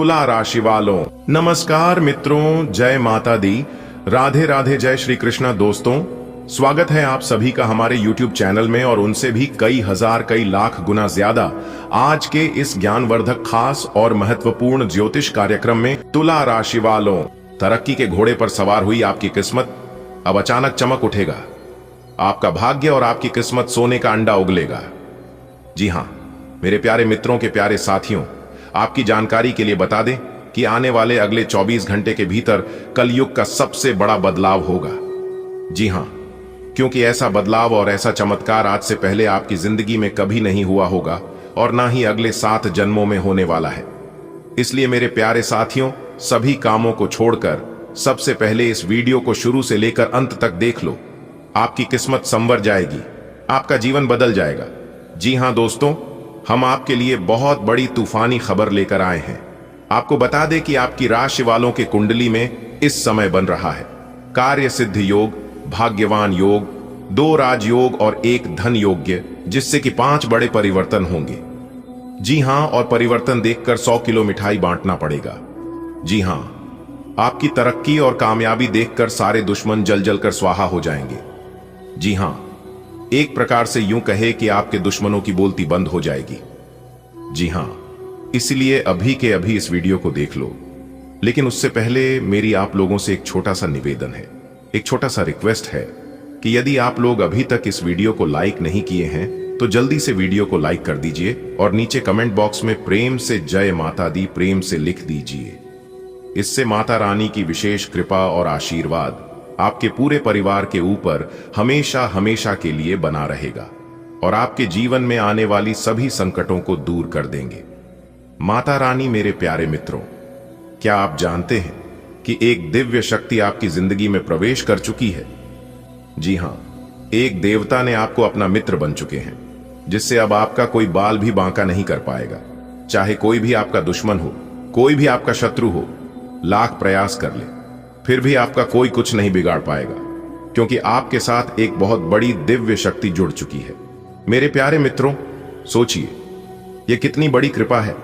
तुला राशि वालों, नमस्कार मित्रों, जय माता दी, राधे राधे, जय श्री कृष्णा। दोस्तों, स्वागत है आप सभी का हमारे YouTube चैनल में और उनसे भी कई हजार कई लाख गुना ज्यादा आज के इस ज्ञानवर्धक खास और महत्वपूर्ण ज्योतिष कार्यक्रम में। तुला राशि वालों, तरक्की के घोड़े पर सवार हुई आपकी किस्मत अब अचानक चमक उठेगा। आपका भाग्य और आपकी किस्मत सोने का अंडा उगलेगा। जी हां मेरे प्यारे मित्रों के प्यारे साथियों, आपकी जानकारी के लिए बता दें कि आने वाले अगले 24 घंटे के भीतर कलयुग का सबसे बड़ा बदलाव होगा। जी हां, क्योंकि ऐसा बदलाव और ऐसा चमत्कार आज से पहले आपकी जिंदगी में कभी नहीं हुआ होगा और ना ही अगले 7 जन्मों में होने वाला है। इसलिए मेरे प्यारे साथियों, सभी कामों को छोड़कर सबसे पहले इस वीडियो को शुरू से लेकर अंत तक देख लो। आपकी किस्मत संवर जाएगी, आपका जीवन बदल जाएगा। जी हां दोस्तों, हम आपके लिए बहुत बड़ी तूफानी खबर लेकर आए हैं। आपको बता दें कि आपकी राशि वालों के कुंडली में इस समय बन रहा है कार्य सिद्ध योग, भाग्यवान योग, 2 राजयोग और 1 धन योग्य, जिससे कि 5 बड़े परिवर्तन होंगे। जी हां, और परिवर्तन देखकर 100 किलो मिठाई बांटना पड़ेगा। जी हां, आपकी तरक्की और कामयाबी देखकर सारे दुश्मन जल जल कर स्वाहा हो जाएंगे। जी हां, एक प्रकार से यूं कहे कि आपके दुश्मनों की बोलती बंद हो जाएगी। जी हां, इसलिए अभी के अभी इस वीडियो को देख लो। लेकिन उससे पहले मेरी आप लोगों से एक छोटा सा निवेदन है, एक छोटा सा रिक्वेस्ट है कि यदि आप लोग अभी तक इस वीडियो को लाइक नहीं किए हैं तो जल्दी से वीडियो को लाइक कर दीजिए और नीचे कमेंट बॉक्स में प्रेम से जय माता दी प्रेम से लिख दीजिए। इससे माता रानी की विशेष कृपा और आशीर्वाद आपके पूरे परिवार के ऊपर हमेशा हमेशा के लिए बना रहेगा और आपके जीवन में आने वाली सभी संकटों को दूर कर देंगे। माता रानी, मेरे प्यारे मित्रों, क्या आप जानते हैं कि एक दिव्य शक्ति आपकी जिंदगी में प्रवेश कर चुकी है? जी हां, एक देवता ने आपको अपना मित्र बन चुके हैं, जिससे अब आपका कोई बाल भी बांका नहीं कर पाएगा। चाहे कोई भी आपका दुश्मन हो, कोई भी आपका शत्रु हो, लाख प्रयास कर ले, फिर भी आपका कोई कुछ नहीं बिगाड़ पाएगा, क्योंकि आपके साथ एक बहुत बड़ी दिव्य शक्ति जुड़ चुकी है। मेरे प्यारे मित्रों, सोचिए, यह कितनी बड़ी कृपा है।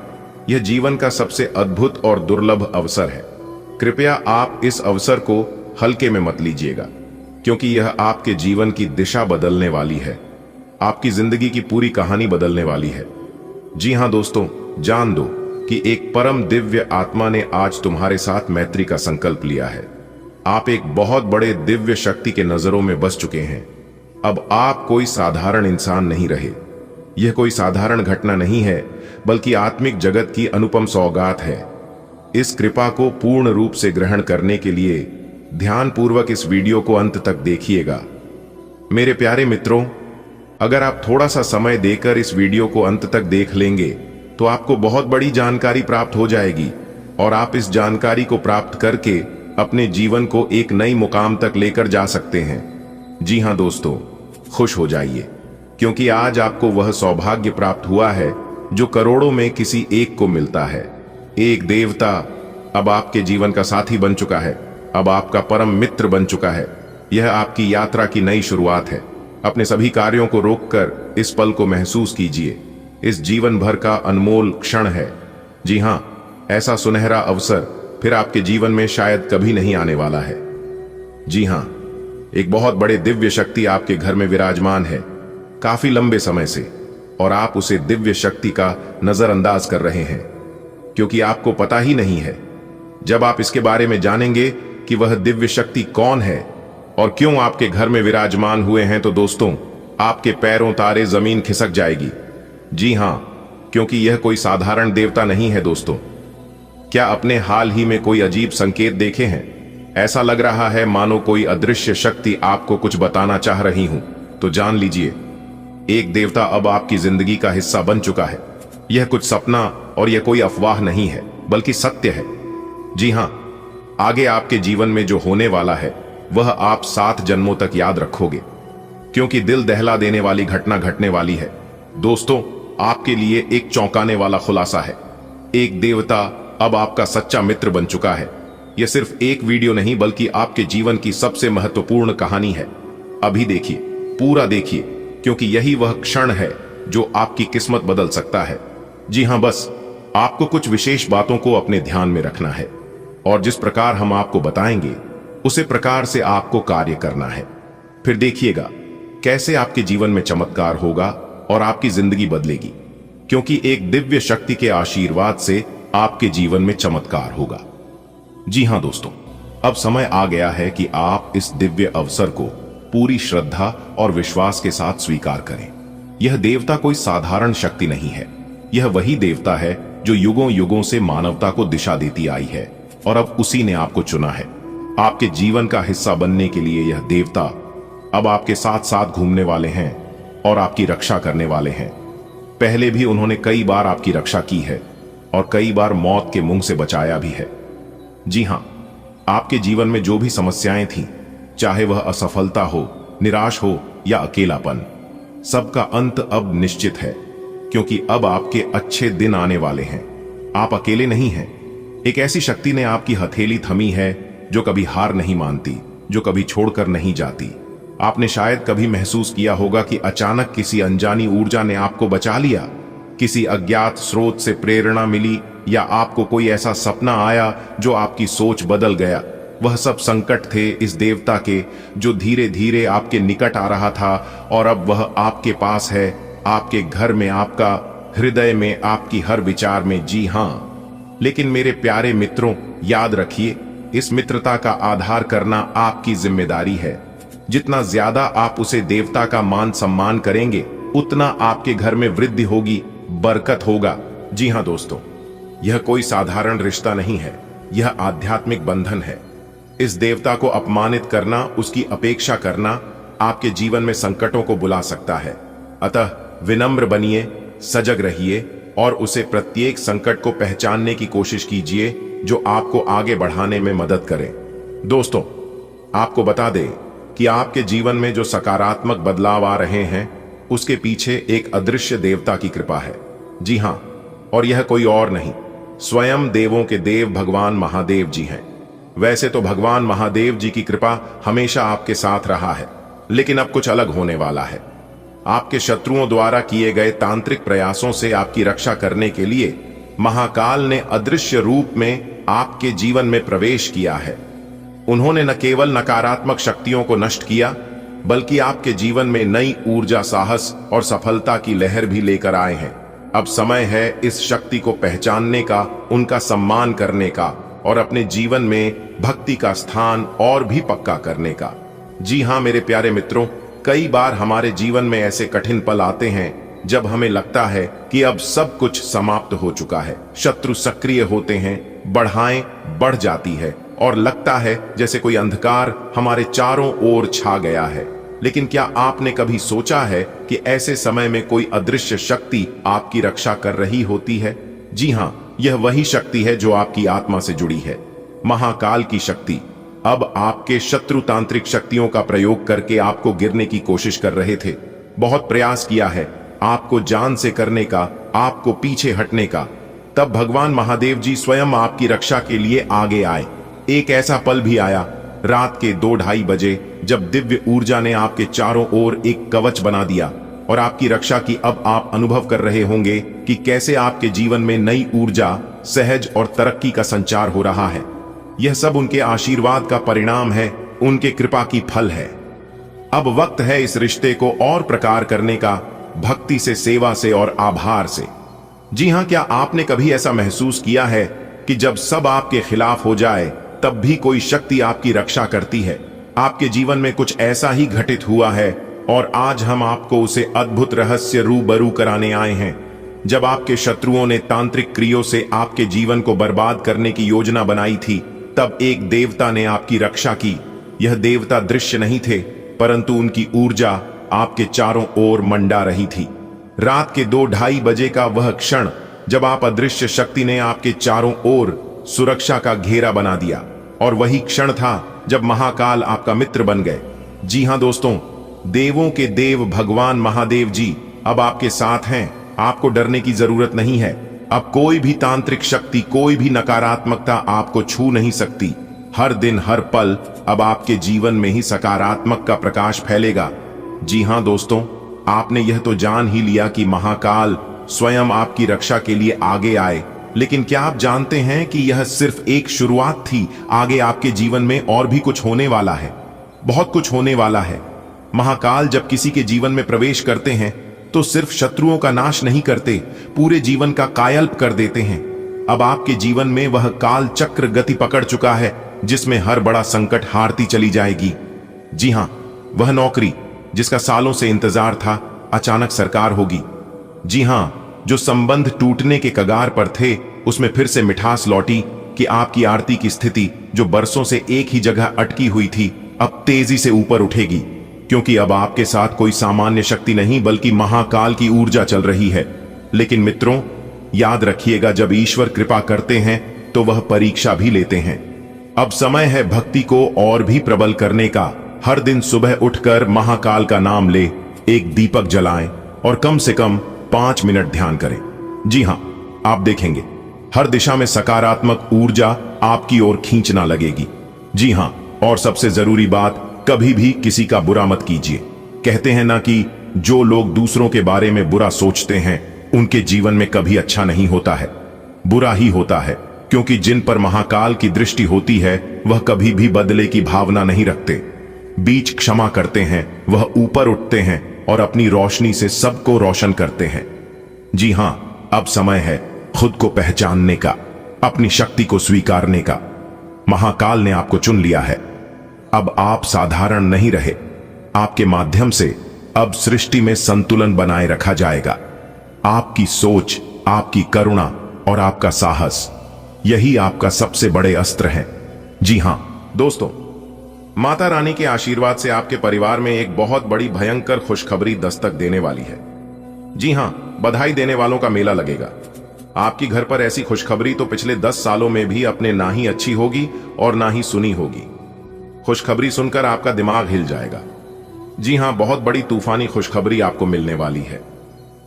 यह जीवन का सबसे अद्भुत और दुर्लभ अवसर है। कृपया आप इस अवसर को हल्के में मत लीजिएगा, क्योंकि यह आपके जीवन की दिशा बदलने वाली है, आपकी जिंदगी की पूरी कहानी बदलने वाली है। जी हां दोस्तों, जान दो कि एक परम दिव्य आत्मा ने आज तुम्हारे साथ मैत्री का संकल्प लिया है। आप एक बहुत बड़े दिव्य शक्ति के नजरों में बस चुके हैं। अब आप कोई साधारण इंसान नहीं रहे। यह कोई साधारण घटना नहीं है, बल्कि आत्मिक जगत की अनुपम सौगात है। इस कृपा को पूर्ण रूप से ग्रहण करने के लिए ध्यानपूर्वक इस वीडियो को अंत तक देखिएगा। मेरे प्यारे मित्रों, अगर आप थोड़ा सा समय देकर इस वीडियो को अंत तक देख लेंगे तो आपको बहुत बड़ी जानकारी प्राप्त हो जाएगी और आप इस जानकारी को प्राप्त करके अपने जीवन को एक नई मुकाम तक लेकर जा सकते हैं। जी हां दोस्तों, खुश हो जाइए, क्योंकि आज आपको वह सौभाग्य प्राप्त हुआ है जो करोड़ों में किसी एक को मिलता है। एक देवता अब आपके जीवन का साथी बन चुका है, अब आपका परम मित्र बन चुका है। यह आपकी यात्रा की नई शुरुआत है। अपने सभी कार्यों को रोककर इस पल को महसूस कीजिए। इस जीवन भर का अनमोल क्षण है। जी हां, ऐसा सुनहरा अवसर फिर आपके जीवन में शायद कभी नहीं आने वाला है। जी हां, एक बहुत बड़े दिव्य शक्ति आपके घर में विराजमान है, काफी लंबे समय से, और आप उसे दिव्य शक्ति का नजरअंदाज कर रहे हैं, क्योंकि आपको पता ही नहीं है। जब आप इसके बारे में जानेंगे कि वह दिव्य शक्ति कौन है और क्यों आपके घर में विराजमान हुए हैं, तो दोस्तों, आपके पैरों तारे जमीन खिसक जाएगी। जी हां, क्योंकि यह कोई साधारण देवता नहीं है दोस्तों। क्या अपने हाल ही में कोई अजीब संकेत देखे हैं? ऐसा लग रहा है मानो कोई अदृश्य शक्ति आपको कुछ बताना चाह रही हूं, तो जान लीजिए, एक देवता अब आपकी जिंदगी का हिस्सा बन चुका है। यह कुछ सपना और यह कोई अफवाह नहीं है, बल्कि सत्य है। जी हां, आगे आपके जीवन में जो होने वाला है वह आप 7 जन्मों तक याद रखोगे, क्योंकि दिल दहला देने वाली घटना घटने वाली है। दोस्तों, आपके लिए एक चौंकाने वाला खुलासा है। एक देवता अब आपका सच्चा मित्र बन चुका है। यह सिर्फ एक वीडियो नहीं, बल्कि आपके जीवन की सबसे महत्वपूर्ण कहानी है। अभी देखिए, पूरा देखिए, क्योंकि यही वह क्षण है जो आपकी किस्मत बदल सकता है। जी हां, बस आपको कुछ विशेष बातों को अपने ध्यान में रखना है और जिस प्रकार हम आपको बताएंगे उसी प्रकार से आपको कार्य करना है। फिर देखिएगा कैसे आपके जीवन में चमत्कार होगा और आपकी जिंदगी बदलेगी, क्योंकि एक दिव्य शक्ति के आशीर्वाद से आपके जीवन में चमत्कार होगा। जी हां दोस्तों, अब समय आ गया है कि आप इस दिव्य अवसर को पूरी श्रद्धा और विश्वास के साथ स्वीकार करें। यह देवता कोई साधारण शक्ति नहीं है, यह वही देवता है जो युगों युगों से मानवता को दिशा देती आई है और अब उसी ने आपको चुना है। आपके जीवन का हिस्सा बनने के लिए यह देवता अब आपके साथ साथ घूमने वाले हैं और आपकी रक्षा करने वाले हैं। पहले भी उन्होंने कई बार आपकी रक्षा की है और कई बार मौत के मुंह से बचाया भी है। जी हां, आपके जीवन में जो भी समस्याएं थीं, चाहे वह असफलता हो, निराश हो या अकेलापन, सबका अंत अब निश्चित है, क्योंकि अब आपके अच्छे दिन आने वाले हैं। आप अकेले नहीं हैं। एक ऐसी शक्ति ने आपकी हथेली थमी है जो कभी हार नहीं मानती, जो कभी छोड़कर नहीं जाती। आपने शायद कभी महसूस किया होगा कि अचानक किसी अनजानी ऊर्जा ने आपको बचा लिया, किसी अज्ञात स्रोत से प्रेरणा मिली या आपको कोई ऐसा सपना आया जो आपकी सोच बदल गया। वह सब संकट थे इस देवता के, जो धीरे धीरे आपके निकट आ रहा था और अब वह आपके पास है, आपके घर में, आपका हृदय में, आपकी हर विचार में। जी हां, लेकिन मेरे प्यारे मित्रों, याद रखिए, इस मित्रता का आधार करना आपकी जिम्मेदारी है। जितना ज्यादा आप उसे देवता का मान सम्मान करेंगे, उतना आपके घर में वृद्धि होगी, बरकत होगा। जी हां दोस्तों, यह कोई साधारण रिश्ता नहीं है, यह आध्यात्मिक बंधन है। इस देवता को अपमानित करना, उसकी अपेक्षा करना आपके जीवन में संकटों को बुला सकता है। अतः विनम्र बनिए, सजग रहिए और उसे प्रत्येक संकट को पहचानने की कोशिश कीजिए जो आपको आगे बढ़ाने में मदद करे। दोस्तों, आपको बता दें कि आपके जीवन में जो सकारात्मक बदलाव आ रहे हैं, उसके पीछे एक अदृश्य देवता की कृपा है। जी हां, और यह कोई और नहीं, स्वयं देवों के देव भगवान महादेव जी हैं। वैसे तो भगवान महादेव जी की कृपा हमेशा आपके साथ रहा है, लेकिन अब कुछ अलग होने वाला है। आपके शत्रुओं द्वारा किए गए तांत्रिक प्रयासों से आपकी रक्षा करने के लिए महाकाल ने अदृश्य रूप में आपके जीवन में प्रवेश किया है। उन्होंने न केवल नकारात्मक शक्तियों को नष्ट किया, बल्कि आपके जीवन में नई ऊर्जा, साहस और सफलता की लहर भी लेकर आए हैं। अब समय है इस शक्ति को पहचानने का, उनका सम्मान करने का और अपने जीवन में भक्ति का स्थान और भी पक्का करने का। जी हां मेरे प्यारे मित्रों, कई बार हमारे जीवन में ऐसे कठिन पल आते हैं जब हमें लगता है कि अब सब कुछ समाप्त हो चुका है। शत्रु सक्रिय होते हैं, बढ़ाएं बढ़ जाती है और लगता है जैसे कोई अंधकार हमारे चारों ओर छा गया है। लेकिन क्या आपने कभी सोचा है कि ऐसे समय में कोई अदृश्य शक्ति आपकी रक्षा कर रही होती है? जी हां, यह वही शक्ति है जो आपकी आत्मा से जुड़ी है, महाकाल की शक्ति। अब आपके शत्रु तांत्रिक शक्तियों का प्रयोग करके आपको गिरने की कोशिश कर रहे थे। बहुत प्रयास किया है आपको जान से करने का, आपको पीछे हटने का। तब भगवान महादेव जी स्वयं आपकी रक्षा के लिए आगे आए। एक ऐसा पल भी आया रात के 2-2:30 बजे, जब दिव्य ऊर्जा ने आपके चारों ओर एक कवच बना दिया और आपकी रक्षा की। अब आप अनुभव कर रहे होंगे कि कैसे आपके जीवन में नई ऊर्जा, सहज और तरक्की का संचार हो रहा है। यह सब उनके आशीर्वाद का परिणाम है, उनके कृपा की फल है। अब वक्त है इस रिश्ते को और प्रकार करने का, भक्ति से, सेवा से और आभार से। जी हां, क्या आपने कभी ऐसा महसूस किया है कि जब सब आपके खिलाफ हो जाए तब भी कोई शक्ति आपकी रक्षा करती है? आपके जीवन में कुछ ऐसा ही घटित हुआ है और आज हम आपको उसे अद्भुत रहस्य रूबरू कराने आए हैं। जब आपके शत्रुओं ने तांत्रिक क्रियों से आपके जीवन को बर्बाद करने की योजना बनाई थी, तब एक देवता ने आपकी रक्षा की। यह देवता दृश्य नहीं थे, परंतु उनकी ऊर्जा आपके चारों ओर मंडा रही थी। रात के 2-2:30 बजे का वह क्षण जब आप अदृश्य शक्ति ने आपके चारों ओर सुरक्षा का घेरा बना दिया, और वही क्षण था जब महाकाल आपका मित्र बन गए। जी हां दोस्तों, देवों के देव भगवान महादेव जी अब आपके साथ हैं। आपको डरने की जरूरत नहीं है। अब कोई भी तांत्रिक शक्ति, कोई भी नकारात्मकता आपको छू नहीं सकती। हर दिन, हर पल अब आपके जीवन में ही सकारात्मक का प्रकाश फैलेगा। जी हां दोस्तों, आपने यह तो जान ही लिया कि महाकाल स्वयं आपकी रक्षा के लिए आगे आए लेकिन क्या आप जानते हैं कि यह सिर्फ एक शुरुआत थी? आगे आपके जीवन में और भी कुछ होने वाला है, बहुत कुछ होने वाला है। महाकाल जब किसी के जीवन में प्रवेश करते हैं तो सिर्फ शत्रुओं का नाश नहीं करते, पूरे जीवन का कायल्प कर देते हैं। अब आपके जीवन में वह काल चक्र गति पकड़ चुका है जिसमें हर बड़ा संकट हारती चली जाएगी। जी हां, वह नौकरी जिसका सालों से इंतजार था अचानक सरकार होगी। जी हां, जो संबंध टूटने के कगार पर थे उसमें फिर से मिठास लौटी कि आपकी आरती की स्थिति जो बरसों से एक ही जगह अटकी हुई थी अब तेजी से ऊपर उठेगी, क्योंकि अब आपके साथ कोई सामान्य शक्ति नहीं बल्कि महाकाल की ऊर्जा चल रही है। लेकिन मित्रों, याद रखिएगा, जब ईश्वर कृपा करते हैं तो वह परीक्षा भी लेते हैं। अब समय है भक्ति को और भी प्रबल करने का। हर दिन सुबह उठकर महाकाल का नाम ले, एक दीपक जलाएं और कम से कम 5 मिनट ध्यान करें। जी हां, आप देखेंगे हर दिशा में सकारात्मक ऊर्जा आपकी ओर खींचना लगेगी। जी हां, और सबसे जरूरी बात, कभी भी किसी का बुरा मत कीजिए। कहते हैं ना कि जो लोग दूसरों के बारे में बुरा सोचते हैं उनके जीवन में कभी अच्छा नहीं होता है, बुरा ही होता है, क्योंकि जिन पर महाकाल की दृष्टि होती है वह कभी भी बदले की भावना नहीं रखते, बीच क्षमा करते हैं, वह ऊपर उठते हैं और अपनी रोशनी से सबको रोशन करते हैं। जी हां, अब समय है खुद को पहचानने का, अपनी शक्ति को स्वीकारने का। महाकाल ने आपको चुन लिया है। अब आप साधारण नहीं रहे, आपके माध्यम से अब सृष्टि में संतुलन बनाए रखा जाएगा। आपकी सोच, आपकी करुणा और आपका साहस, यही आपका सबसे बड़े अस्त्र हैं। जी हां दोस्तों, माता रानी के आशीर्वाद से आपके परिवार में एक बहुत बड़ी भयंकर खुशखबरी दस्तक देने वाली है। जी हां, बधाई देने वालों का मेला लगेगा। आपकी घर पर ऐसी खुशखबरी तो पिछले 10 सालों में भी अपने ना ही अच्छी होगी और ना ही सुनी होगी। खुशखबरी सुनकर आपका दिमाग हिल जाएगा। जी हां, बहुत बड़ी तूफानी खुशखबरी आपको मिलने वाली है।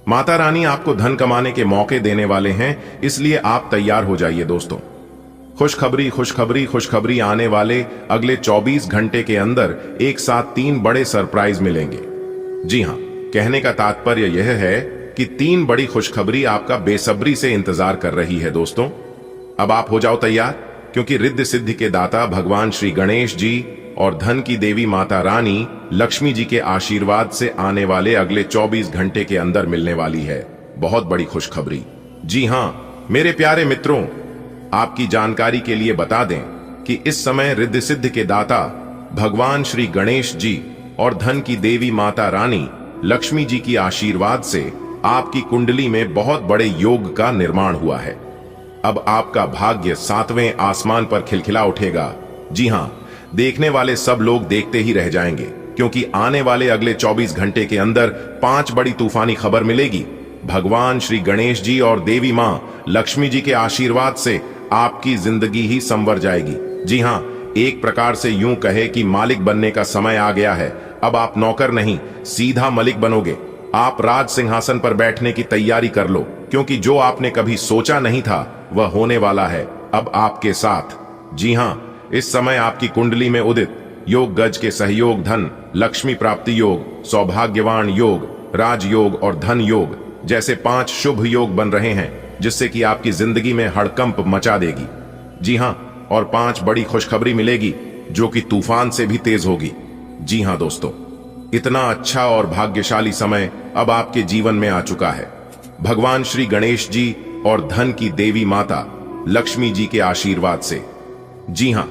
माता रानी आपको धन कमाने के मौके देने वाले हैं, इसलिए आप तैयार हो जाइए दोस्तों। खुशखबरी खुशखबरी खुशखबरी आने वाले अगले 24 घंटे के अंदर एक साथ 3 बड़े सरप्राइज मिलेंगे। जी हां, कहने का तात्पर्य यह है कि 3 बड़ी खुशखबरी आपका बेसब्री से इंतजार कर रही है दोस्तों। अब आप हो जाओ तैयार, क्योंकि रिद्धि सिद्धि के दाता भगवान श्री गणेश जी और धन की देवी माता रानी लक्ष्मी जी के आशीर्वाद से आने वाले अगले 24 घंटे के अंदर मिलने वाली है बहुत बड़ी खुशखबरी। जी हां मेरे प्यारे मित्रों, आपकी जानकारी के लिए बता दें कि इस समय रिद्धि सिद्धि के दाता भगवान श्री गणेश जी और धन की देवी माता रानी लक्ष्मी जी की आशीर्वाद से आपकी कुंडली में बहुत बड़े योग का निर्माण हुआ है। अब आपका भाग्य 7वें आसमान पर खिलखिला उठेगा। जी हां, देखने वाले सब लोग देखते ही रह जाएंगे, क्योंकि आने वाले अगले 24 घंटे के अंदर 5 बड़ी तूफानी खबर मिलेगी। भगवान श्री गणेश जी और देवी मां लक्ष्मी जी के आशीर्वाद से आपकी जिंदगी ही संवर जाएगी। जी हां, एक प्रकार से यूं कहे कि मालिक बनने का समय आ गया है। अब आप नौकर नहीं, सीधा मलिक बनोगे। आप राज सिंहासन पर बैठने की तैयारी कर लो, क्योंकि जो आपने कभी सोचा नहीं था वह होने वाला है अब आपके साथ। जी हां, इस समय आपकी कुंडली में उदित योग गज के सहयोग धन, लक्ष्मी प्राप्ति योग, सौभाग्यवान योग, राजयोग और धन योग जैसे 5 शुभ योग बन रहे हैं, जिससे कि आपकी जिंदगी में हड़कंप मचा देगी। जी हां, और 5 बड़ी खुशखबरी मिलेगी जो कि तूफान से भी तेज होगी। जी हां दोस्तों, इतना अच्छा और भाग्यशाली समय अब आपके जीवन में आ चुका है भगवान श्री गणेश जी और धन की देवी माता लक्ष्मी जी के आशीर्वाद से। जी हां,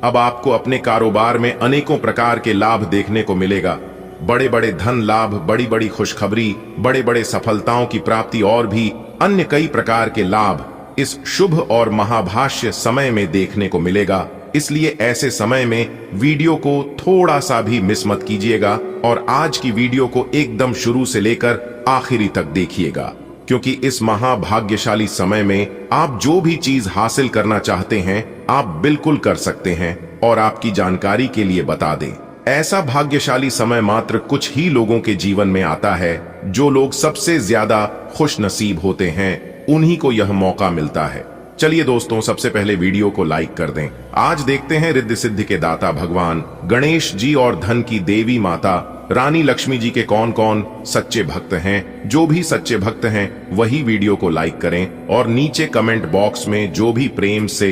अब आपको अपने कारोबार में अनेकों प्रकार के लाभ देखने को मिलेगा। बड़े बड़े धन लाभ, बड़ी बड़ी खुशखबरी, बड़े बड़े सफलताओं की प्राप्ति और भी अन्य कई प्रकार के लाभ इस शुभ और महाभाष्य समय में देखने को मिलेगा। इसलिए ऐसे समय में वीडियो को थोड़ा सा भी मिस मत कीजिएगा और आज की वीडियो को एकदम शुरू से लेकर आखिरी तक देखिएगा, क्योंकि इस महाभाग्यशाली समय में आप जो भी चीज हासिल करना चाहते हैं आप बिल्कुल कर सकते हैं। और आपकी जानकारी के लिए बता दें, ऐसा भाग्यशाली समय मात्र कुछ ही लोगों के जीवन में आता है। जो लोग सबसे ज्यादा खुश नसीब होते हैं उन्हीं को यह मौका मिलता है। चलिए दोस्तों, सबसे पहले वीडियो को लाइक कर दें। आज देखते हैं रिद्धि सिद्धि के दाता भगवान गणेश जी और धन की देवी माता रानी लक्ष्मी जी के कौन कौन सच्चे भक्त हैं। जो भी सच्चे भक्त हैं वही वीडियो को लाइक करें और नीचे कमेंट बॉक्स में जो भी प्रेम से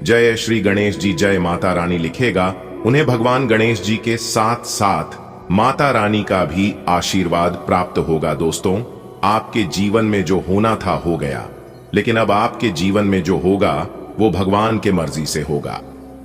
जय श्री गणेश जी, जय माता रानी लिखेगा, उन्हें भगवान गणेश जी के साथ साथ माता रानी का भी आशीर्वाद प्राप्त होगा। दोस्तों, आपके जीवन में जो होना था हो गया, लेकिन अब आपके जीवन में जो होगा वो भगवान के मर्जी से होगा।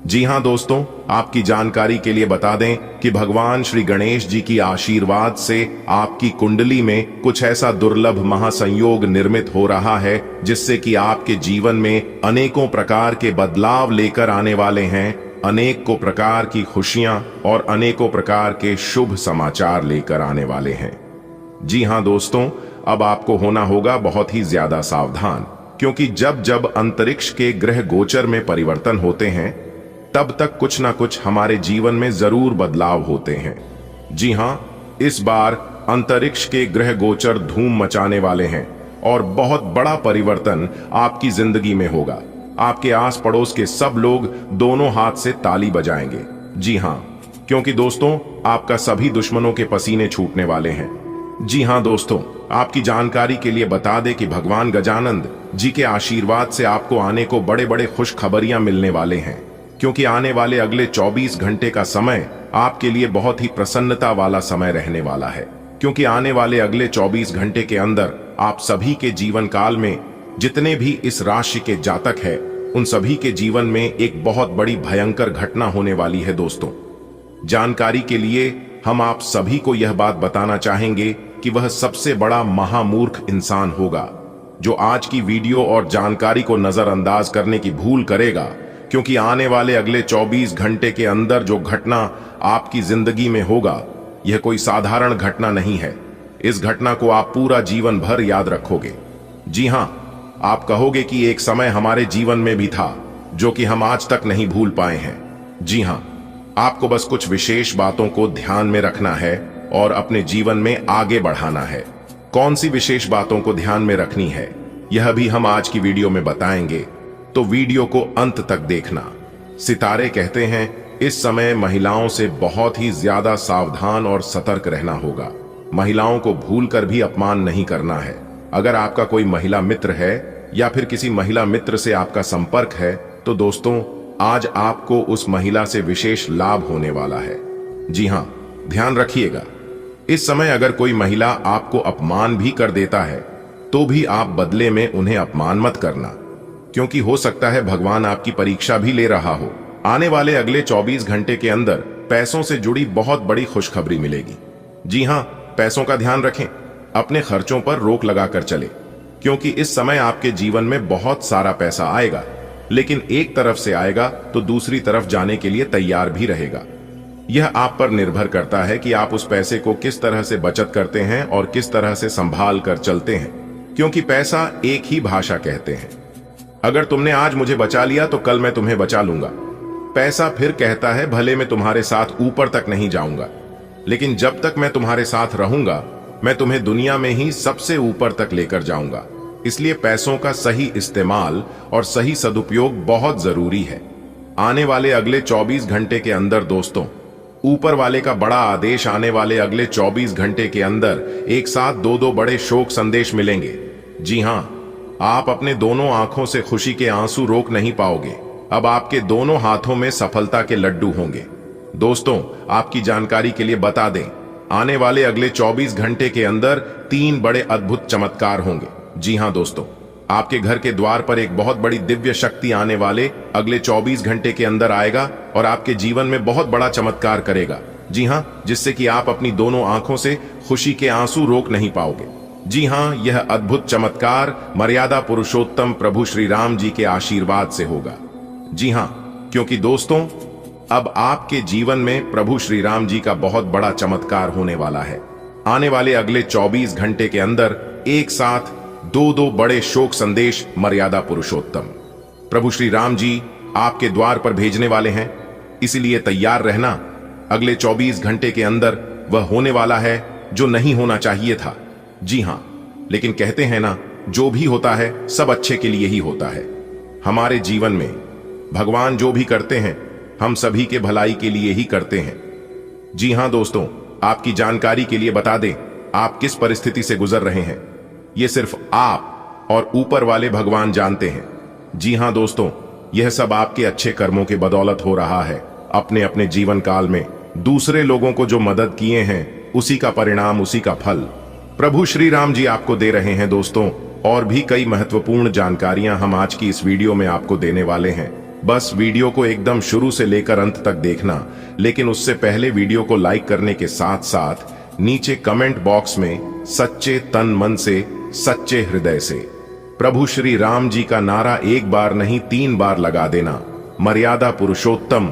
जी हां दोस्तों, आपकी जानकारी के लिए बता दें कि भगवान श्री गणेश जी की आशीर्वाद से आपकी कुंडली में कुछ ऐसा दुर्लभ महासंयोग निर्मित हो रहा है जिससे कि आपके जीवन में अनेकों प्रकार के बदलाव लेकर आने वाले हैं, अनेकों प्रकार की खुशियां और अनेकों प्रकार के शुभ समाचार लेकर आने वाले हैं। जी हां दोस्तों, अब आपको होना होगा बहुत ही ज्यादा सावधान, क्योंकि जब जब अंतरिक्ष के ग्रह गोचर में परिवर्तन होते हैं तब तक कुछ ना कुछ हमारे जीवन में जरूर बदलाव होते हैं। जी हां, इस बार अंतरिक्ष के ग्रह गोचर धूम मचाने वाले हैं और बहुत बड़ा परिवर्तन आपकी जिंदगी में होगा। आपके आस पड़ोस के सब लोग दोनों हाथ से ताली बजाएंगे। जी हां, क्योंकि दोस्तों आपका सभी दुश्मनों के पसीने छूटने वाले हैं। जी हां दोस्तों, आपकी जानकारी के लिए बता दें कि भगवान गजानंद जी के आशीर्वाद से आपको आने को बड़े बड़े खुशखबरियां मिलने वाले हैं, क्योंकि आने वाले अगले 24 घंटे का समय आपके लिए बहुत ही प्रसन्नता वाला समय रहने वाला है। क्योंकि आने वाले अगले 24 घंटे के अंदर आप सभी के जीवन काल में जितने भी इस राशि के जातक है उन सभी के जीवन में एक बहुत बड़ी भयंकर घटना होने वाली है। दोस्तों, जानकारी के लिए हम आप सभी को यह बात बताना चाहेंगे कि वह सबसे बड़ा महामूर्ख इंसान होगा जो आज की वीडियो और जानकारी को नजरअंदाज करने की भूल करेगा, क्योंकि आने वाले अगले 24 घंटे के अंदर जो घटना आपकी जिंदगी में होगा यह कोई साधारण घटना नहीं है। इस घटना को आप पूरा जीवन भर याद रखोगे। जी हां, आप कहोगे कि एक समय हमारे जीवन में भी था जो कि हम आज तक नहीं भूल पाए हैं। जी हां, आपको बस कुछ विशेष बातों को ध्यान में रखना है और अपने जीवन में आगे बढ़ाना है। कौन सी विशेष बातों को ध्यान में रखनी है यह भी हम आज की वीडियो में बताएंगे, तो वीडियो को अंत तक देखना। सितारे कहते हैं इस समय महिलाओं से बहुत ही ज्यादा सावधान और सतर्क रहना होगा। महिलाओं को भूलकर भी अपमान नहीं करना है। अगर आपका कोई महिला मित्र है या फिर किसी महिला मित्र से आपका संपर्क है तो दोस्तों आज आपको उस महिला से विशेष लाभ होने वाला है। जी हां, ध्यान रखिएगा, इस समय अगर कोई महिला आपको अपमान भी कर देता है तो भी आप बदले में उन्हें अपमान मत करना, क्योंकि हो सकता है भगवान आपकी परीक्षा भी ले रहा हो। आने वाले अगले 24 घंटे के अंदर पैसों से जुड़ी बहुत बड़ी खुशखबरी मिलेगी। जी हां, पैसों का ध्यान रखें, अपने खर्चों पर रोक लगाकर चले, क्योंकि इस समय आपके जीवन में बहुत सारा पैसा आएगा, लेकिन एक तरफ से आएगा तो दूसरी तरफ जाने के लिए तैयार भी रहेगा। यह आप पर निर्भर करता है कि आप उस पैसे को किस तरह से बचत करते हैं और किस तरह से संभाल कर चलते हैं, क्योंकि पैसा एक ही भाषा कहते हैं। अगर तुमने आज मुझे बचा लिया तो कल मैं तुम्हें बचा लूंगा। पैसा फिर कहता है भले मैं तुम्हारे साथ ऊपर तक नहीं जाऊंगा, लेकिन जब तक मैं तुम्हारे साथ रहूंगा मैं तुम्हें दुनिया में ही सबसे ऊपर तक लेकर जाऊंगा। इसलिए पैसों का सही इस्तेमाल और सही सदुपयोग बहुत जरूरी है। आने वाले अगले 24 घंटे के अंदर दोस्तों ऊपर वाले का बड़ा आदेश आने वाले अगले 24 घंटे के अंदर एक साथ दो बड़े शोक संदेश मिलेंगे। जी हां, आप अपने दोनों आंखों से खुशी के आंसू रोक नहीं पाओगे। अब आपके दोनों हाथों में सफलता के लड्डू होंगे। दोस्तों, आपकी जानकारी के लिए बता दें, आने वाले अगले 24 घंटे के अंदर 3 बड़े अद्भुत चमत्कार होंगे। जी हां दोस्तों, आपके घर के द्वार पर एक बहुत बड़ी दिव्य शक्ति आने वाले अगले 24 घंटे के अंदर आएगा और आपके जीवन में बहुत बड़ा चमत्कार करेगा। जी हां, जिससे कि आप अपनी दोनों आंखों से खुशी के आंसू रोक नहीं पाओगे। जी हां, यह अद्भुत चमत्कार मर्यादा पुरुषोत्तम प्रभु श्री राम जी के आशीर्वाद से होगा। जी हां, क्योंकि दोस्तों अब आपके जीवन में प्रभु श्री राम जी का बहुत बड़ा चमत्कार होने वाला है। आने वाले अगले 24 घंटे के अंदर एक साथ दो बड़े शोक संदेश मर्यादा पुरुषोत्तम प्रभु श्री राम जी आपके द्वार पर भेजने वाले हैं। इसलिए तैयार रहना, अगले 24 घंटे के अंदर वह होने वाला है जो नहीं होना चाहिए था। जी हां, लेकिन कहते हैं ना, जो भी होता है सब अच्छे के लिए ही होता है। हमारे जीवन में भगवान जो भी करते हैं हम सभी के भलाई के लिए ही करते हैं। जी हां दोस्तों, आपकी जानकारी के लिए बता दें, आप किस परिस्थिति से गुजर रहे हैं ये सिर्फ आप और ऊपर वाले भगवान जानते हैं। जी हां दोस्तों, यह सब आपके अच्छे कर्मों के बदौलत हो रहा है। अपने अपने जीवन काल में दूसरे लोगों को जो मदद किए हैं उसी का परिणाम, उसी का फल प्रभु श्री राम जी आपको दे रहे हैं। दोस्तों, और भी कई महत्वपूर्ण जानकारियां हम आज की इस वीडियो में आपको देने वाले हैं। बस वीडियो को एकदम शुरू से लेकर अंत तक देखना, लेकिन उससे पहले वीडियो को लाइक करने के साथ साथ नीचे कमेंट बॉक्स में सच्चे तन मन से, सच्चे हृदय से प्रभु श्री राम जी का नारा एक बार नहीं 3 बार लगा देना। मर्यादा पुरुषोत्तम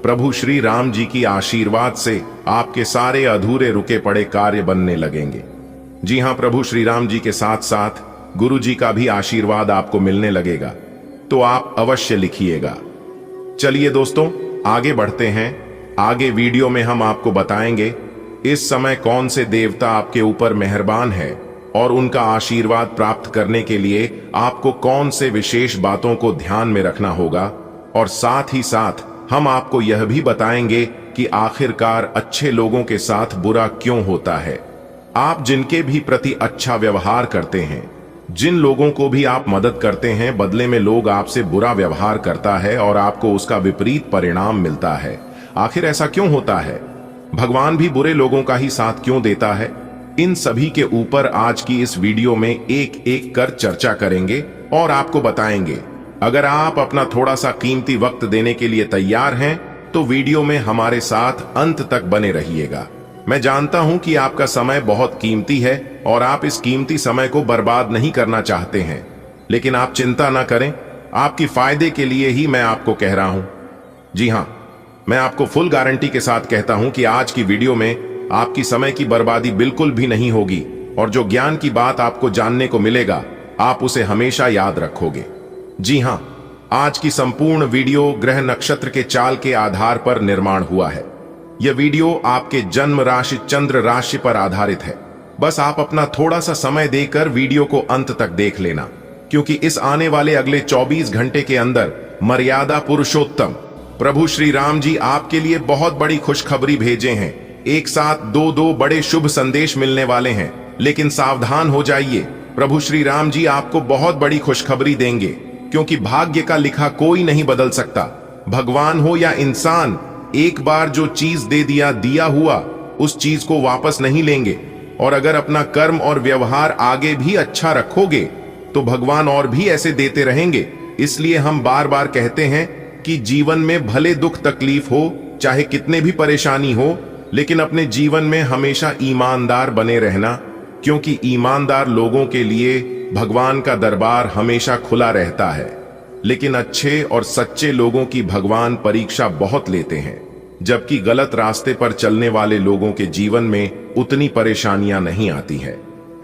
प्रभु श्री राम जी की आशीर्वाद से आपके सारे अधूरे रुके पड़े कार्य बनने लगेंगे। जी हां, प्रभु श्री राम जी के साथ साथ गुरु जी का भी आशीर्वाद आपको मिलने लगेगा, तो आप अवश्य लिखिएगा। चलिए दोस्तों, आगे बढ़ते हैं। आगे वीडियो में हम आपको बताएंगे इस समय कौन से देवता आपके ऊपर मेहरबान है और उनका आशीर्वाद प्राप्त करने के लिए आपको कौन से विशेष बातों को ध्यान में रखना होगा, और साथ ही साथ हम आपको यह भी बताएंगे कि आखिरकार अच्छे लोगों के साथ बुरा क्यों होता है। आप जिनके भी प्रति अच्छा व्यवहार करते हैं, जिन लोगों को भी आप मदद करते हैं, बदले में लोग आपसे बुरा व्यवहार करता है और आपको उसका विपरीत परिणाम मिलता है। आखिर ऐसा क्यों होता है? भगवान भी बुरे लोगों का ही साथ क्यों देता है? इन सभी के ऊपर आज की इस वीडियो में एक एक कर चर्चा करेंगे और आपको बताएंगे। अगर आप अपना थोड़ा सा कीमती वक्त देने के लिए तैयार हैं तो वीडियो में हमारे साथ अंत तक बने रहिएगा। मैं जानता हूं कि आपका समय बहुत कीमती है और आप इस कीमती समय को बर्बाद नहीं करना चाहते हैं, लेकिन आप चिंता ना करें, आपकी फायदे के लिए ही मैं आपको कह रहा हूं। जी हां, मैं आपको फुल गारंटी के साथ कहता हूं कि आज की वीडियो में आपकी समय की बर्बादी बिल्कुल भी नहीं होगी और जो ज्ञान की बात आपको जानने को मिलेगा आप उसे हमेशा याद रखोगे। जी हां, आज की संपूर्ण वीडियो ग्रह नक्षत्र के चाल के आधार पर निर्माण हुआ है। यह वीडियो आपके जन्म राशि चंद्र राशि पर आधारित है। बस आप अपना थोड़ा सा समय देकर वीडियो को अंत तक देख लेना, क्योंकि इस आने वाले अगले 24 घंटे के अंदर मर्यादा पुरुषोत्तम प्रभु श्री राम जी आपके लिए बहुत बड़ी खुशखबरी भेजे हैं। एक साथ दो बड़े शुभ संदेश मिलने वाले हैं, लेकिन सावधान हो जाइए, प्रभु श्री राम जी आपको बहुत बड़ी खुशखबरी देंगे, क्योंकि भाग्य का लिखा कोई नहीं बदल सकता। भगवान हो या इंसान, एक बार जो चीज दे दिया हुआ उस चीज को वापस नहीं लेंगे। और अगर अपना कर्म और व्यवहार आगे भी अच्छा रखोगे तो भगवान और भी ऐसे देते रहेंगे। इसलिए हम बार बार कहते हैं कि जीवन में भले दुख तकलीफ हो, चाहे कितने भी परेशानी हो, लेकिन अपने जीवन में हमेशा ईमानदार बने रहना, क्योंकि ईमानदार लोगों के लिए भगवान का दरबार हमेशा खुला रहता है। लेकिन अच्छे और सच्चे लोगों की भगवान परीक्षा बहुत लेते हैं, जबकि गलत रास्ते पर चलने वाले लोगों के जीवन में उतनी परेशानियां नहीं आती है।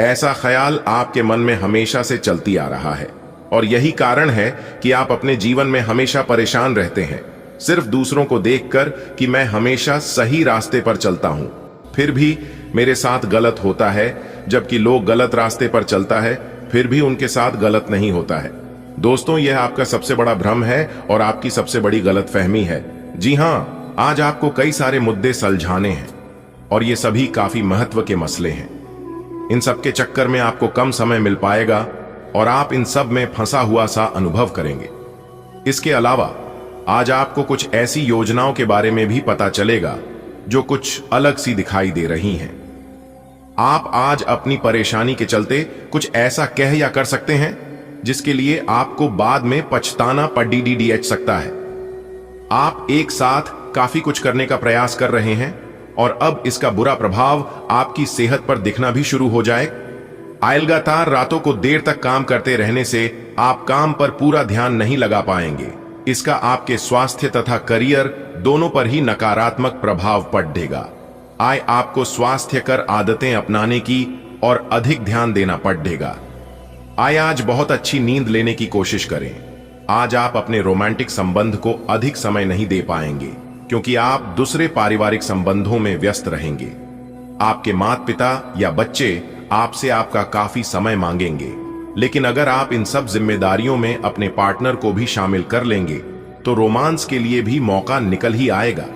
ऐसा ख्याल आपके मन में हमेशा से चलती आ रहा है और यही कारण है कि आप अपने जीवन में हमेशा परेशान रहते हैं, सिर्फ दूसरों को देखकर कि मैं हमेशा सही रास्ते पर चलता हूं, फिर भी मेरे साथ गलत होता है, जबकि लोग गलत रास्ते पर चलता है फिर भी उनके साथ गलत नहीं होता है। दोस्तों, यह आपका सबसे बड़ा भ्रम है और आपकी सबसे बड़ी गलतफहमी है। जी हां, आज आपको कई सारे मुद्दे सुलझाने हैं और ये सभी काफी महत्व के मसले हैं। इन सब के चक्कर में आपको कम समय मिल पाएगा और आप इन सब में फंसा हुआ सा अनुभव करेंगे। इसके अलावा आज आपको कुछ ऐसी योजनाओं के बारे में भी पता चलेगा जो कुछ अलग सी दिखाई दे रही हैं। आप आज अपनी परेशानी के चलते कुछ ऐसा कह या कर सकते हैं जिसके लिए आपको बाद में पछताना पड़ सकता है। आप एक साथ काफी कुछ करने का प्रयास कर रहे हैं और अब इसका बुरा प्रभाव आपकी सेहत पर दिखना भी शुरू हो जाए। लगातार रातों को देर तक काम करते रहने से आप काम पर पूरा ध्यान नहीं लगा पाएंगे। इसका आपके स्वास्थ्य तथा करियर दोनों पर ही नकारात्मक प्रभाव पड़ेगा। आपको स्वास्थ्यकर आदतें अपनाने की और अधिक ध्यान देना पड़ेगा। आज बहुत अच्छी नींद लेने की कोशिश करें। आज आप अपने रोमांटिक संबंध को अधिक समय नहीं दे पाएंगे, क्योंकि आप दूसरे पारिवारिक संबंधों में व्यस्त रहेंगे। आपके माता पिता या बच्चे आपसे आपका काफी समय मांगेंगे। लेकिन अगर आप इन सब जिम्मेदारियों में अपने पार्टनर को भी शामिल कर लेंगे तो रोमांस के लिए भी मौका निकल ही आएगा।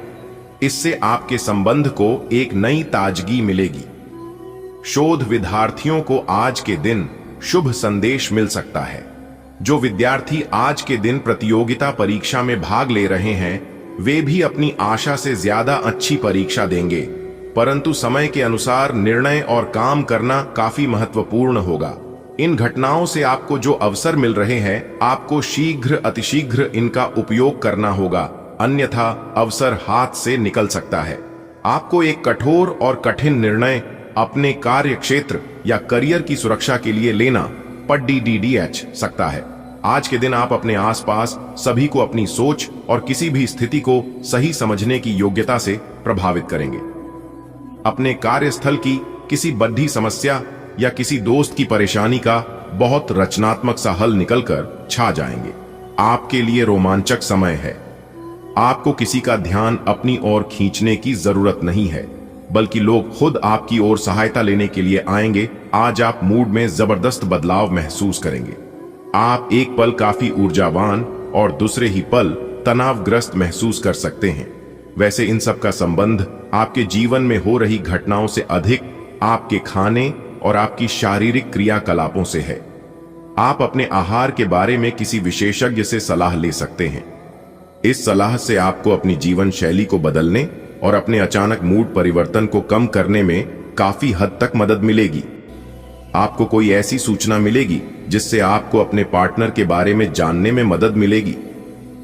इससे आपके संबंध को एक नई ताजगी मिलेगी। शोध विद्यार्थियों को आज के दिन शुभ संदेश मिल सकता है। जो विद्यार्थी आज के दिन प्रतियोगिता परीक्षा में भाग ले रहे हैं वे भी अपनी आशा से ज्यादा अच्छी परीक्षा देंगे, परंतु समय के अनुसार निर्णय और काम करना काफी महत्वपूर्ण होगा। इन घटनाओं से आपको जो अवसर मिल रहे हैं आपको शीघ्र अतिशीघ्र इनका उपयोग करना होगा, अन्यथा अवसर हाथ से निकल सकता है। आपको एक कठोर और कठिन निर्णय अपने कार्य क्षेत्र या करियर की सुरक्षा के लिए लेना पड़ सकता है। आज के दिन आप अपने आसपास सभी को अपनी सोच और किसी भी स्थिति को सही समझने की योग्यता से प्रभावित करेंगे। अपने कार्यस्थल की किसी बद्धी समस्या या किसी दोस्त की परेशानी का बहुत रचनात्मक सा हल निकलकर छा जाएंगे। आपके लिए रोमांचक समय है। आपको किसी का ध्यान अपनी ओर खींचने की जरूरत नहीं है, बल्कि लोग खुद आपकी ओर सहायता लेने के लिए आएंगे। आज आप मूड में जबरदस्त बदलाव महसूस करेंगे। आप एक पल काफी ऊर्जावान और दूसरे ही पल तनावग्रस्त महसूस कर सकते हैं। वैसे इन सब का संबंध आपके जीवन में हो रही घटनाओं से अधिक आपके खाने और आपकी शारीरिक क्रियाकलापों से है। आप अपने आहार के बारे में किसी विशेषज्ञ से सलाह ले सकते हैं। इस सलाह से आपको अपनी जीवन शैली को बदलने और अपने अचानक मूड परिवर्तन को कम करने में काफी हद तक मदद मिलेगी। आपको कोई ऐसी सूचना मिलेगी जिससे आपको अपने पार्टनर के बारे में जानने में मदद मिलेगी।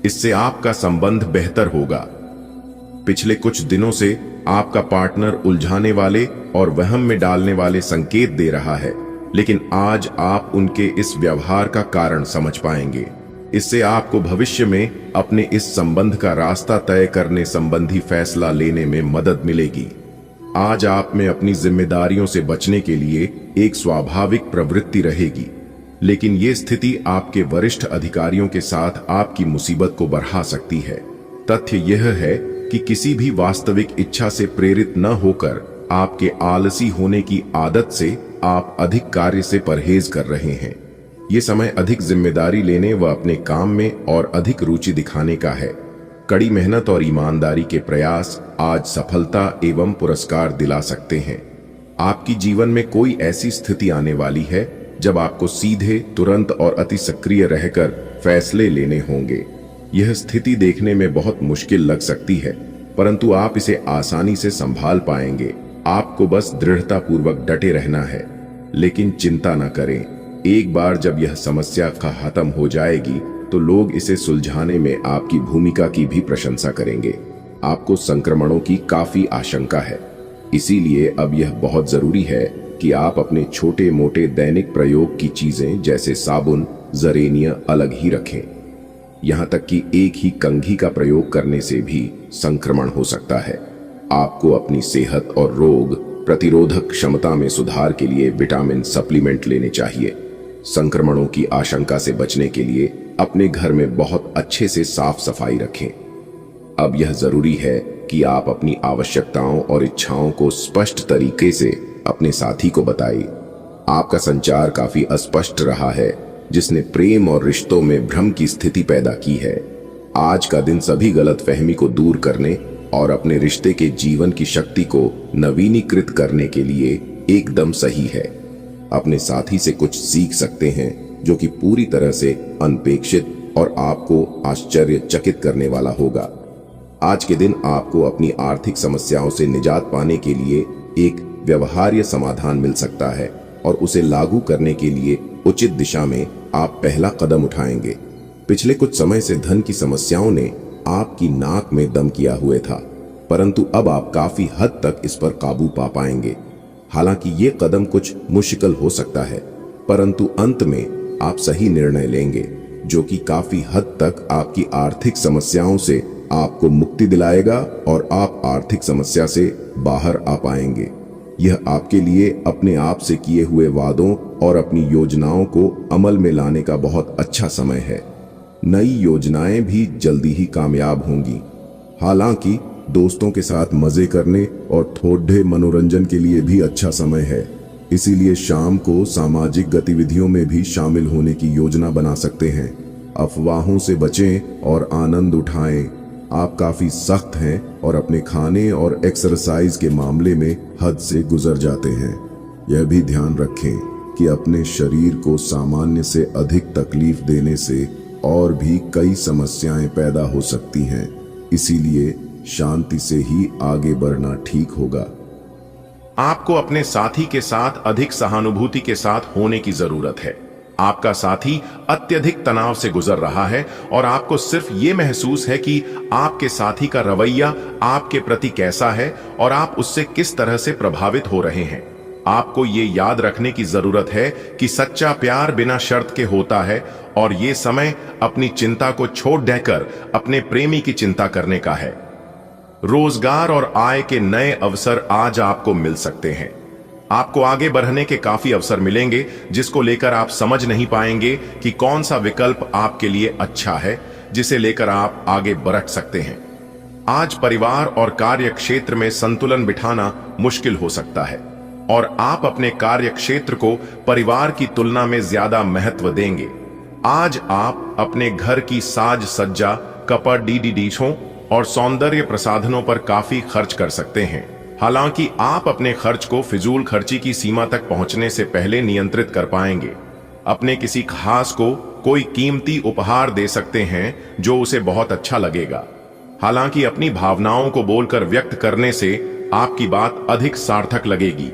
इससे आपका संबंध बेहतर होगा। पिछले कुछ दिनों से आपका पार्टनर उलझाने वाले और वहम में डालने वाले संकेत दे रहा है, लेकिन आज आप उनके इस व्यवहार का कारण समझ पाएंगे। इससे आपको भविष्य में अपने इस संबंध का रास्ता तय करने संबंधी फैसला लेने में मदद मिलेगी। आज आप में अपनी जिम्मेदारियों से बचने के लिए एक स्वाभाविक प्रवृत्ति रहेगी, लेकिन ये स्थिति आपके वरिष्ठ अधिकारियों के साथ आपकी मुसीबत को बढ़ा सकती है। तथ्य यह है कि किसी भी वास्तविक इच्छा से प्रेरित न होकर आपके आलसी होने की आदत से आप अधिक कार्य से परहेज कर रहे हैं। ये समय अधिक जिम्मेदारी लेने व अपने काम में और अधिक रुचि दिखाने का है। कड़ी मेहनत और ईमानदारी के प्रयास आज सफलता एवं पुरस्कार दिला सकते हैं। आपकी जीवन में कोई ऐसी स्थिति आने वाली है जब आपको सीधे, तुरंत और अति सक्रिय रहकर फैसले लेने होंगे। यह स्थिति देखने में बहुत मुश्किल लग सकती है, परंतु आप इसे आसानी से संभाल पाएंगे। आपको बस दृढ़ता पूर्वक डटे रहना है, लेकिन चिंता न करें। एक बार जब यह समस्या खत्म हो जाएगी तो लोग इसे सुलझाने में आपकी भूमिका की भी प्रशंसा करेंगे। आपको संक्रमणों की काफी आशंका है, इसीलिए अब यह बहुत जरूरी है कि आप अपने छोटे मोटे दैनिक प्रयोग की चीजें जैसे साबुन, जरेनिया अलग ही रखें। यहाँ तक कि एक ही कंघी का प्रयोग करने से भी संक्रमण हो सकता है। आपको अपनी सेहत और रोग प्रतिरोधक क्षमता में सुधार के लिए विटामिन सप्लीमेंट लेने चाहिए। संक्रमणों की आशंका से बचने के लिए अपने घर में बहुत अच्छे से साफ सफाई रखें। अब यह जरूरी है कि आप अपनी आवश्यकताओं और इच्छाओं को स्पष्ट तरीके से अपने साथी को बताएं। आपका संचार काफी अस्पष्ट रहा है, जिसने प्रेम और रिश्तों में भ्रम की स्थिति पैदा की है। आज का दिन सभी गलतफहमी को दूर करने और अपने रिश्ते के जीवन की शक्ति को नवीनीकृत करने के लिए एकदम सही है। अपने साथी से कुछ सीख सकते हैं जो कि पूरी तरह से अनपेक्षित और आपको आश्चर्यचकित करने वाला होगा। आज के दिन आपको अपनी आर्थिक समस्याओं से निजात पाने के लिए एक व्यवहार्य समाधान मिल सकता है और उसे लागू करने के लिए उचित दिशा में आप पहला कदम उठाएंगे। पिछले कुछ समय से धन की समस्याओं ने आपकी नाक में दम किया हुए था, परंतु अब आप काफी हद तक इस पर काबू पा पाएंगे। हालांकि ये कदम कुछ मुश्किल हो सकता है, परंतु अंत में आप सही निर्णय लेंगे जो कि काफी हद तक आपकी आर्थिक समस्याओं से आपको मुक्ति दिलाएगा और आप आर्थिक समस्या से बाहर आ पाएंगे। यह आपके लिए अपने आप से किए हुए वादों और अपनी योजनाओं को अमल में लाने का बहुत अच्छा समय है। नई योजनाएं भी जल्दी ही कामयाब होंगी। हालांकि दोस्तों के साथ मजे करने और थोड़े मनोरंजन के लिए भी अच्छा समय है। इसीलिए शाम को सामाजिक गतिविधियों में भी शामिल होने की योजना बना सकते हैं। अफवाहों से बचें और आनंद उठाएं। आप काफी सख्त हैं और अपने खाने और एक्सरसाइज के मामले में हद से गुजर जाते हैं। यह भी ध्यान रखें कि अपने शरीर को सामान्य से अधिक तकलीफ देने से और भी कई समस्याएं पैदा हो सकती हैं। इसीलिए शांति से ही आगे बढ़ना ठीक होगा। आपको अपने साथी के साथ अधिक सहानुभूति के साथ होने की जरूरत है। आपका साथी अत्यधिक तनाव से गुजर रहा है और आपको सिर्फ ये महसूस है कि आपके साथी का रवैया आपके प्रति कैसा है और आप उससे किस तरह से प्रभावित हो रहे हैं। आपको ये याद रखने की जरूरत है कि सच्चा प्यार बिना शर्त के होता है और ये समय अपनी चिंता को छोड़ देकर अपने प्रेमी की चिंता करने का है। रोजगार और आय के नए अवसर आज आपको मिल सकते हैं। आपको आगे बढ़ने के काफी अवसर मिलेंगे जिसको लेकर आप समझ नहीं पाएंगे कि कौन सा विकल्प आपके लिए अच्छा है, जिसे लेकर आप आगे बढ़ सकते हैं। आज परिवार और कार्य क्षेत्र में संतुलन बिठाना मुश्किल हो सकता है और आप अपने कार्य क्षेत्र को परिवार की तुलना में ज्यादा महत्व देंगे। आज आप अपने घर की साज सज्जा, कपड़, डीशों और सौंदर्य प्रसाधनों पर काफी खर्च कर सकते हैं। हालांकि आप अपने खर्च को फिजूल खर्ची की सीमा तक पहुंचने से पहले नियंत्रित कर पाएंगे। अपने किसी खास को कोई कीमती उपहार दे सकते हैं जो उसे बहुत अच्छा लगेगा। हालांकि अपनी भावनाओं को बोलकर व्यक्त करने से आपकी बात अधिक सार्थक लगेगी।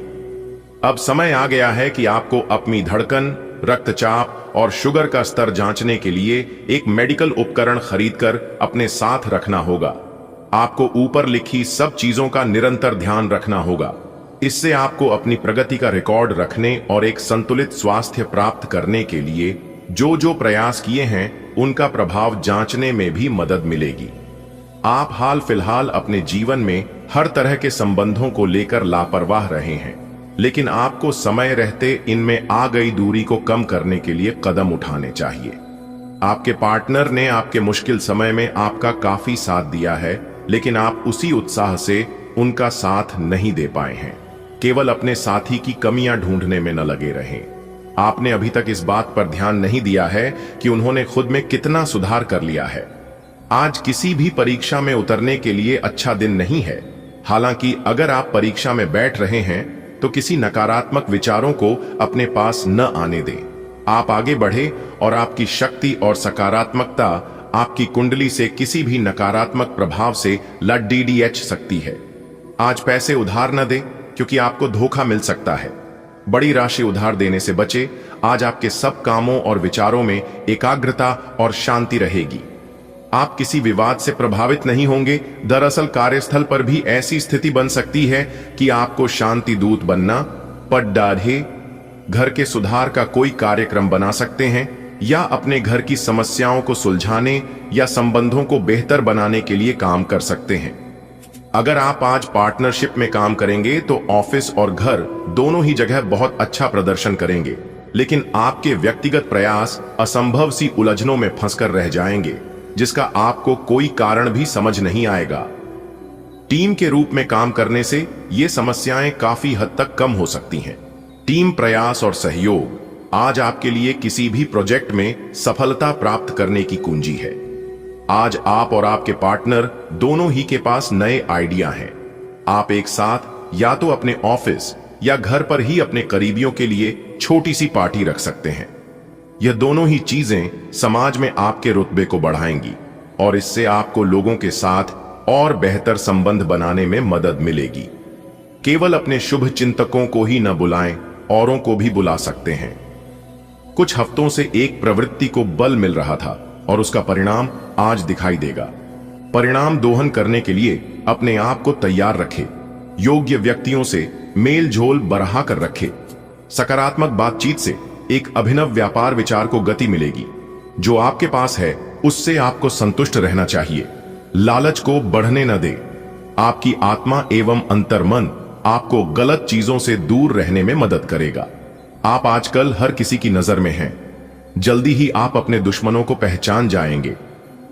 अब समय आ गया है कि आपको अपनी धड़कन, रक्तचाप और शुगर का स्तर जांचने के लिए एक मेडिकल उपकरण खरीदकर अपने साथ रखना होगा। आपको ऊपर लिखी सब चीजों का निरंतर ध्यान रखना होगा। इससे आपको अपनी प्रगति का रिकॉर्ड रखने और एक संतुलित स्वास्थ्य प्राप्त करने के लिए जो जो प्रयास किए हैं उनका प्रभाव जांचने में भी मदद मिलेगी। आप हाल फिलहाल अपने जीवन में हर तरह के संबंधों को लेकर लापरवाह रहे हैं, लेकिन आपको समय रहते इनमें आ गई दूरी को कम करने के लिए कदम उठाने चाहिए। आपके पार्टनर ने आपके मुश्किल समय में आपका काफी साथ दिया है, लेकिन आप उसी उत्साह से उनका साथ नहीं दे पाए हैं। केवल अपने साथी की कमियां ढूंढने में न लगे रहें। आपने अभी तक इस बात पर ध्यान नहीं दिया है कि उन्होंने खुद में कितना सुधार कर लिया है। आज किसी भी परीक्षा में उतरने के लिए अच्छा दिन नहीं है। हालांकि अगर आप परीक्षा में बैठ रहे हैं तो किसी नकारात्मक विचारों को अपने पास न आने दें। आप आगे बढ़े और आपकी शक्ति और सकारात्मकता आपकी कुंडली से किसी भी नकारात्मक प्रभाव से लड़ सकती है। आज पैसे उधार न दें क्योंकि आपको धोखा मिल सकता है। बड़ी राशि उधार देने से बचे। आज आपके सब कामों और विचारों में एकाग्रता और शांति रहेगी। आप किसी विवाद से प्रभावित नहीं होंगे। दरअसल कार्यस्थल पर भी ऐसी स्थिति बन सकती है कि आपको शांति दूत बनना पड़ डाढ़े। घर के सुधार का कोई कार्यक्रम बना सकते हैं या अपने घर की समस्याओं को सुलझाने या संबंधों को बेहतर बनाने के लिए काम कर सकते हैं। अगर आप आज पार्टनरशिप में काम करेंगे तो ऑफिस और घर दोनों ही जगह बहुत अच्छा प्रदर्शन करेंगे, लेकिन आपके व्यक्तिगत प्रयास असंभव सी उलझनों में फंसकर रह जाएंगे जिसका आपको कोई कारण भी समझ नहीं आएगा। टीम के रूप में काम करने से ये समस्याएं काफी हद तक कम हो सकती हैं। टीम प्रयास और सहयोग आज आपके लिए किसी भी प्रोजेक्ट में सफलता प्राप्त करने की कुंजी है। आज आप और आपके पार्टनर दोनों ही के पास नए आइडिया हैं। आप एक साथ या तो अपने ऑफिस या घर पर ही अपने करीबियों के लिए छोटी सी पार्टी रख सकते हैं। यह दोनों ही चीजें समाज में आपके रुतबे को बढ़ाएंगी और इससे आपको लोगों के साथ और बेहतर संबंध बनाने में मदद मिलेगी। केवल अपने शुभ चिंतकों को ही न बुलाएं, औरों को भी बुला सकते हैं। कुछ हफ्तों से एक प्रवृत्ति को बल मिल रहा था और उसका परिणाम आज दिखाई देगा। परिणाम दोहन करने के लिए अपने आप को तैयार रखें। योग्य व्यक्तियों से मेल झोल बढ़ा कर रखें। सकारात्मक बातचीत से एक अभिनव व्यापार विचार को गति मिलेगी। जो आपके पास है उससे आपको संतुष्ट रहना चाहिए। लालच को बढ़ने न दे। आपकी आत्मा एवं अंतर्मन आपको गलत चीजों से दूर रहने में मदद करेगा। आप आजकल हर किसी की नजर में हैं। जल्दी ही आप अपने दुश्मनों को पहचान जाएंगे।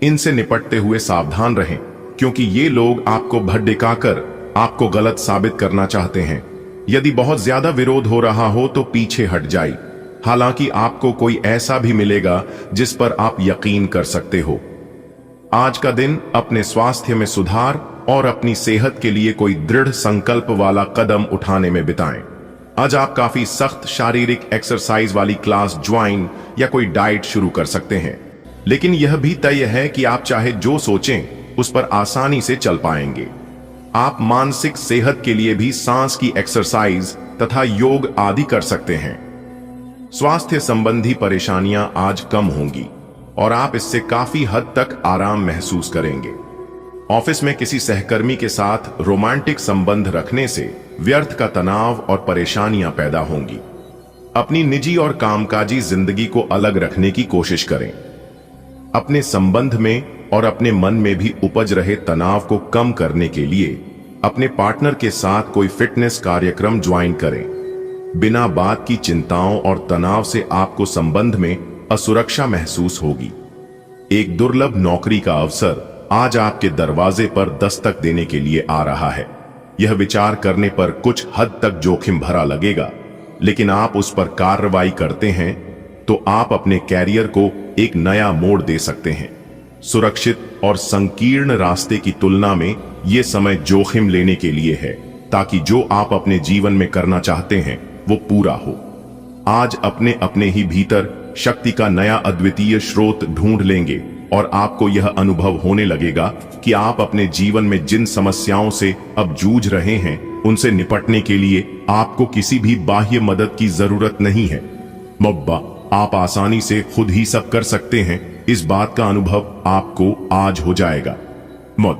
इनसे निपटते हुए सावधान रहें, क्योंकि ये लोग आपको भड़काकर आपको गलत साबित करना चाहते हैं। यदि बहुत ज्यादा विरोध हो रहा हो तो पीछे हट जाइए। हालांकि आपको कोई ऐसा भी मिलेगा जिस पर आप यकीन कर सकते हो। आज का दिन अपने स्वास्थ्य में सुधार और अपनी सेहत के लिए कोई दृढ़ संकल्प वाला कदम उठाने में बिताएं। आज आप काफी सख्त शारीरिक एक्सरसाइज वाली क्लास ज्वाइन या कोई डाइट शुरू कर सकते हैं, लेकिन यह भी तय है कि आप चाहे जो सोचें उस पर आसानी से चल पाएंगे। आप मानसिक सेहत के लिए भी सांस की एक्सरसाइज तथा योग आदि कर सकते हैं। स्वास्थ्य संबंधी परेशानियां आज कम होंगी और आप इससे काफी हद तक आराम महसूस करेंगे। ऑफिस में किसी सहकर्मी के साथ रोमांटिक संबंध रखने से व्यर्थ का तनाव और परेशानियां पैदा होंगी। अपनी निजी और कामकाजी जिंदगी को अलग रखने की कोशिश करें। अपने संबंध में और अपने मन में भी उपज रहे तनाव को कम करने के लिए अपने पार्टनर के साथ कोई फिटनेस कार्यक्रम ज्वाइन करें। बिना बात की चिंताओं और तनाव से आपको संबंध में असुरक्षा महसूस होगी। एक दुर्लभ नौकरी का अवसर आज आपके दरवाजे पर दस्तक देने के लिए आ रहा है। यह विचार करने पर कुछ हद तक जोखिम भरा लगेगा, लेकिन आप उस पर कार्रवाई करते हैं तो आप अपने कैरियर को एक नया मोड़ दे सकते हैं। सुरक्षित और संकीर्ण रास्ते की तुलना में यह समय जोखिम लेने के लिए है, ताकि जो आप अपने जीवन में करना चाहते हैं वो पूरा हो। आज अपने अपने ही भीतर शक्ति का नया अद्वितीय स्रोत ढूंढ लेंगे और आपको यह अनुभव होने लगेगा कि आप अपने जीवन में जिन समस्याओं से अब जूझ रहे हैं उनसे निपटने के लिए आपको किसी भी बाह्य मदद की जरूरत नहीं है। मब्बा, आप आसानी से खुद ही सब कर सकते हैं। इस बात का अनुभव आपको आज हो जाएगा। मौत